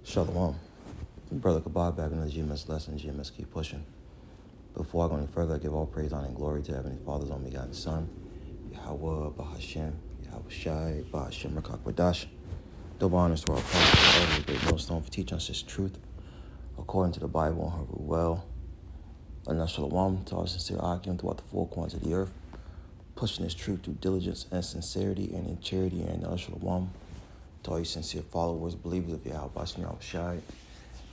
Shalom. Brother Kabad back in the GMS lesson. GMS keep pushing. Before I go any further, I give all praise, honor, and glory to Heavenly Father's only begotten Son, Yahweh, Bahashem, Yahweh Shai, Bahashem, Rakak Wadash. Double honors to our Father, the great millstone, for teaching us His truth according to the Bible and her well. And Shalom to our sincere Akim throughout the four corners of the earth, pushing His truth through diligence and sincerity and in charity. And Shalom to all you sincere followers, believers of Yahweh, Yahweh Shai.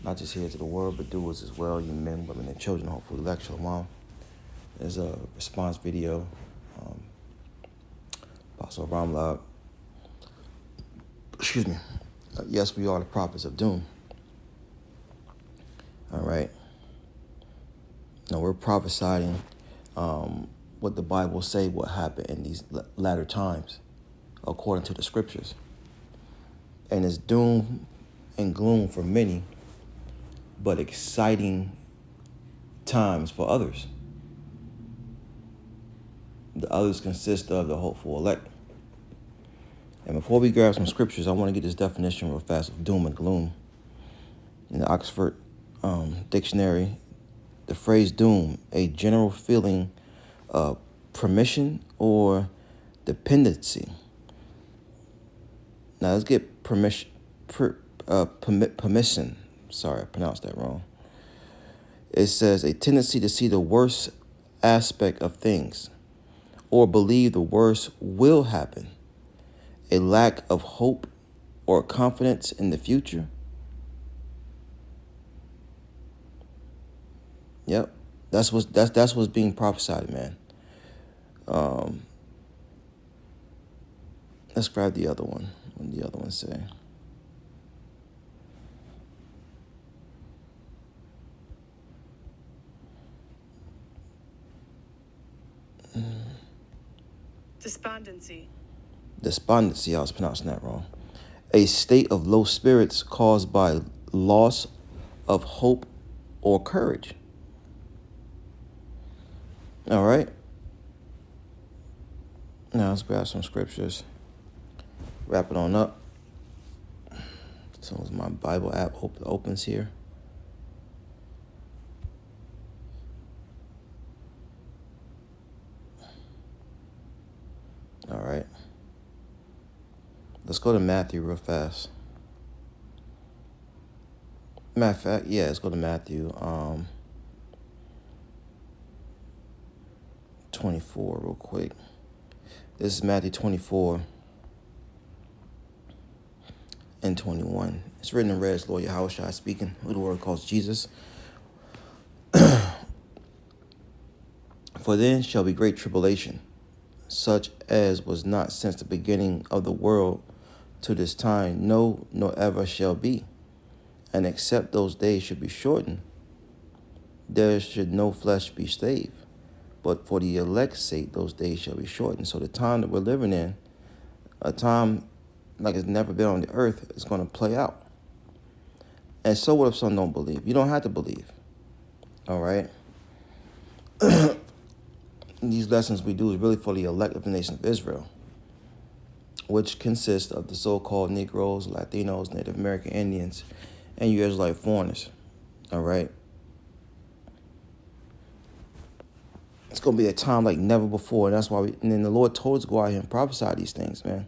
Not just here to the world, but doers as well, you men, women, and children, hopefully elect Shalom. There's a response video. Apostle Ramlab. Excuse me. Yes, we are the prophets of doom. All right. Now we're prophesying what the Bible say will happen in these latter times, according to the scriptures. And it's doom and gloom for many, but exciting times for others. The others consist of the hopeful elect. And before we grab some scriptures, I want to get this definition real fast of doom and gloom. In the Oxford Dictionary, the phrase doom, a general feeling of permission or dependency. Now let's get permission. Sorry, I pronounced that wrong. It says a tendency to see the worst aspect of things or believe the worst will happen. A lack of hope or confidence in the future. Yep, that's what's being prophesied, man. Let's grab the other one. What did the other one say? Despondency, I was pronouncing that wrong. A state of low spirits caused by loss of hope or courage. All right. Now let's grab some scriptures. Wrap it on up. As soon as my Bible app opens here. All right. Let's go to Matthew real fast. Matter of fact, yeah, let's go to Matthew 24 real quick. This is Matthew 24 and 21. It's written in red, Lord Yahweh Shai speaking, who the word calls Jesus. For then shall be great tribulation, such as was not since the beginning of the world to this time, no, nor ever shall be. And except those days should be shortened, there should no flesh be saved. But for the elect's sake, those days shall be shortened. So the time that we're living in, a time like it's never been on the earth, is going to play out. And so what if some don't believe? You don't have to believe. All right? These lessons we do is really for the elect of the nation of Israel, which consists of the so-called Negroes, Latinos, Native American Indians, and you Israelite foreigners. All right? It's going to be a time like never before, and that's why and then the Lord told us to go out here and prophesy these things, man.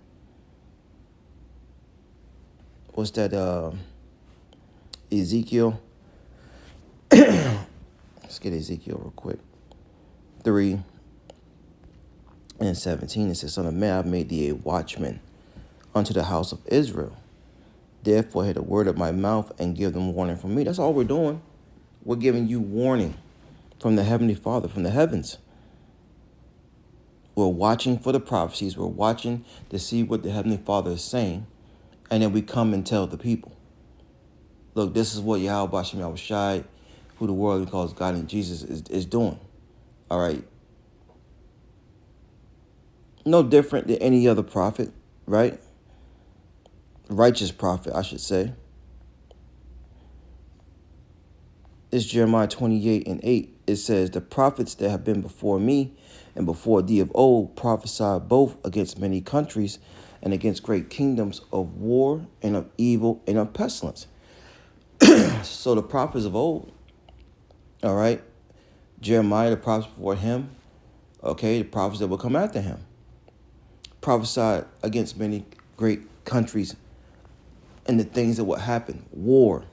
What's that, Ezekiel? Let's get Ezekiel real quick. 3 and 17, it says, Son of man, I've made thee a watchman unto the house of Israel. Therefore, hear the word of my mouth and give them warning from me. That's all we're doing. We're giving you warning from the Heavenly Father, from the heavens. We're watching for the prophecies. We're watching to see what the Heavenly Father is saying. And then we come and tell the people. Look, this is what Yahweh Bashem Yahweh Shai, who the world calls God and Jesus, is doing. All right. No different than any other prophet, right? Righteous prophet, I should say. It's Jeremiah 28 and 8. It says, the prophets that have been before me and before thee of old prophesied both against many countries and against great kingdoms of war and of evil and of pestilence. So the prophets of old, all right, Jeremiah, the prophets before him, okay, the prophets that will come after him, prophesied against many great countries and the things that would happen: war,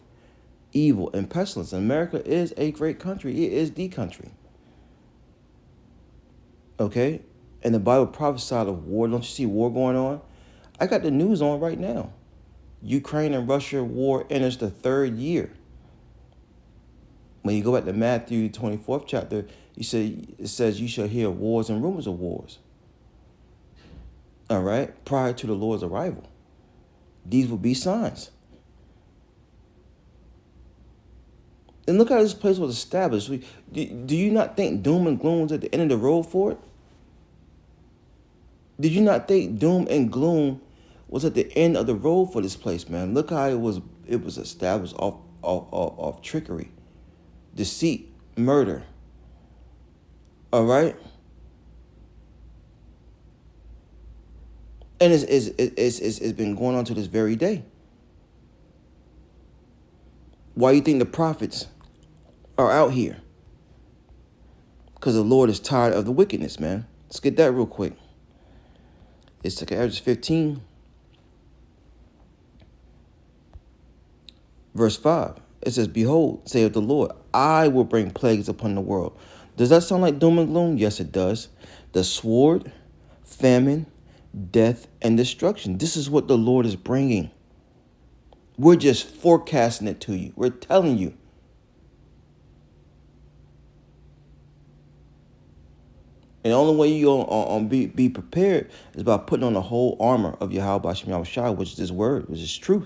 evil, and pestilence. And America is a great country. It is the country. Okay? And the Bible prophesied of war. Don't you see war going on? I got the news on right now. Ukraine and Russia war enters the third year. When you go back to Matthew 24th chapter, it says you shall hear wars and rumors of wars. All right? Prior to the Lord's arrival. These will be signs. And look how this place was established. Do you not think doom and gloom was at the end of the road for it? Did you not think doom and gloom was at the end of the road for this place, man? Look how it was established off trickery, deceit, murder. All right? And it's been going on to this very day. Why do you think the prophets are out here? Because the Lord is tired of the wickedness, man. Let's get that real quick. It's 2 Ezra 15, verse 5. It says, behold, saith the Lord, I will bring plagues upon the world. Does that sound like doom and gloom? Yes, it does. The sword, famine, death, and destruction. This is what the Lord is bringing. We're just forecasting it to you. We're telling you. And the only way you be prepared is by putting on the whole armor of Yahweh Shem Yahushua, which is this word, which is truth.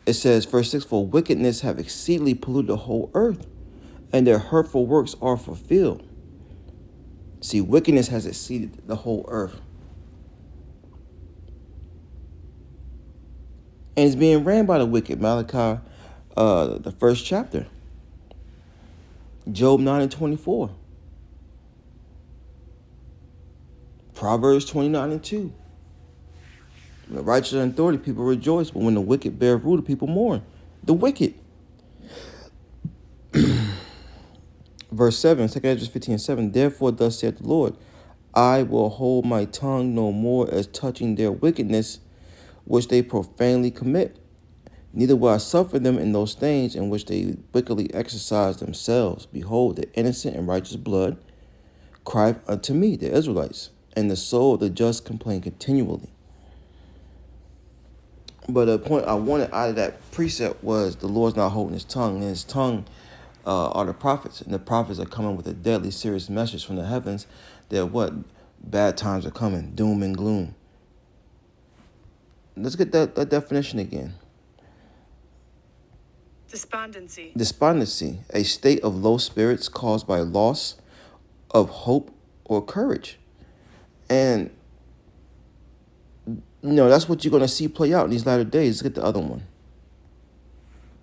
It says, verse 6, for wickedness have exceedingly polluted the whole earth, and their hurtful works are fulfilled. See, wickedness has exceeded the whole earth. And it's being ran by the wicked. Malachi, the first chapter. Job 9 and 24. Proverbs 29 and 2. When the righteous and authority, people rejoice, but when the wicked bear rule, the people mourn. The wicked. Verse 7, 2 Ezra 15 and 7. Therefore thus saith the Lord, I will hold my tongue no more as touching their wickedness, which they profanely commit. Neither will I suffer them in those things in which they wickedly exercise themselves. Behold, the innocent and righteous blood crieth unto me, the Israelites, and the soul of the just complain continually. But the point I wanted out of that precept was the Lord's not holding his tongue, and his tongue are the prophets. And the prophets are coming with a deadly serious message from the heavens that what? Bad times are coming, doom and gloom. Let's get that definition again. Despondency. Despondency, a state of low spirits caused by loss of hope or courage. And, that's what you're going to see play out in these latter days. Let's get the other one.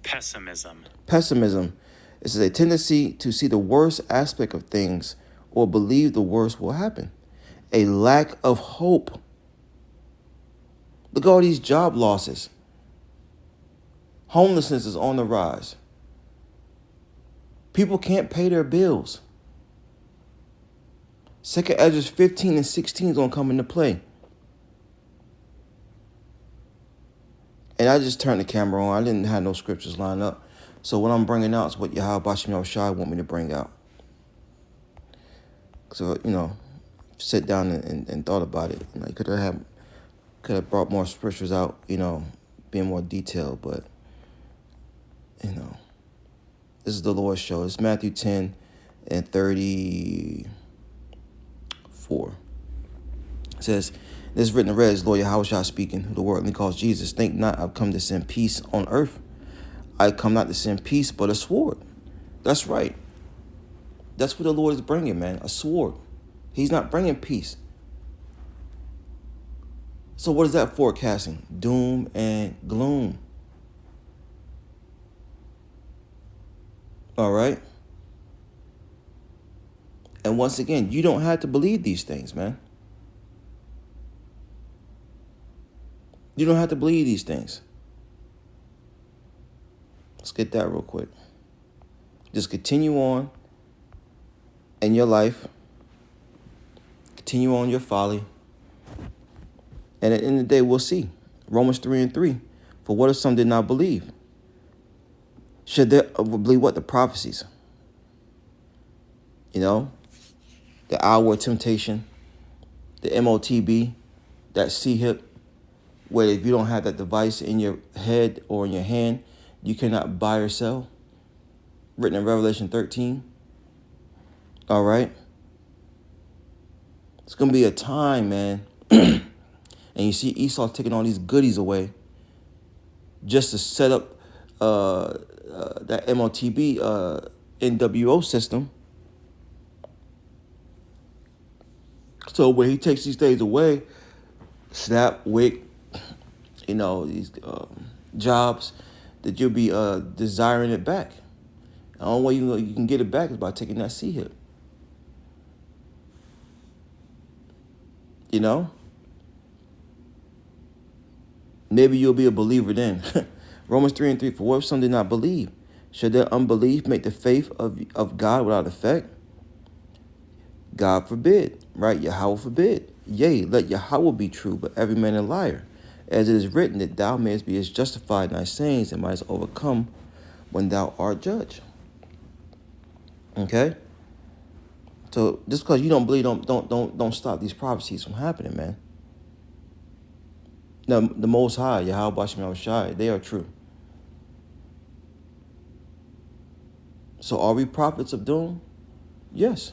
Pessimism. Pessimism. This is a tendency to see the worst aspect of things or believe the worst will happen. A lack of hope. Look at all these job losses. Homelessness is on the rise. People can't pay their bills. 2 Ezra 15 and 16 is going to come into play. And I just turned the camera on. I didn't have no scriptures lined up. So what I'm bringing out is what Yahweh Shem Yahushua want me to bring out. So, sit down and thought about it. You could have brought more scriptures out, being more detailed, but this is the Lord's show. It's Matthew 10 and 34. It says, this is written in red, is Lord Yahushua speaking, who the worldly calls Jesus. Think not I've come to send peace on earth. I come not to send peace, but a sword. That's right. That's what the Lord is bringing, man, a sword. He's not bringing peace. So what is that forecasting? Doom and gloom. All right? And once again, you don't have to believe these things, man. You don't have to believe these things. Let's get that real quick. Just continue on in your life. Continue on your folly. And at the end of the day, we'll see. Romans 3:3. For what if some did not believe? Should they believe what? The prophecies. You know? The hour of temptation. The MOTB. That C-hip. Where if you don't have that device in your head or in your hand, you cannot buy or sell. Written in Revelation 13. All right? It's going to be a time, man. And you see Esau taking all these goodies away just to set up that MOTB NWO system. So when he takes these things away, Snap, Wick, these jobs, that you'll be desiring it back. The only way you can get it back is by taking that C-hip. Maybe you'll be a believer then. Romans 3:3, for what if some did not believe? Should their unbelief make the faith of God without effect? God forbid, right? Yahweh forbid. Yea, let Yahweh be true, but every man a liar. As it is written, that thou mayest be as justified in thy sayings and mightest overcome when thou art judged. Okay? So just because you don't believe, don't stop these prophecies from happening, man. Now, the Most High, Yahweh Bashim Shai, they are true. So are we prophets of doom? Yes.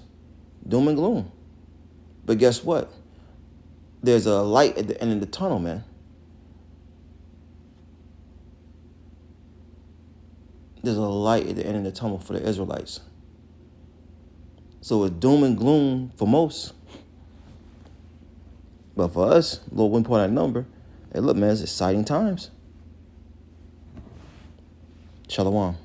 Doom and gloom. But guess what? There's a light at the end of the tunnel, man. There's a light at the end of the tunnel for the Israelites. So it's doom and gloom for most. But for us, Lord wouldn't point out a number. Hey, look, man, it's exciting times. Shalom.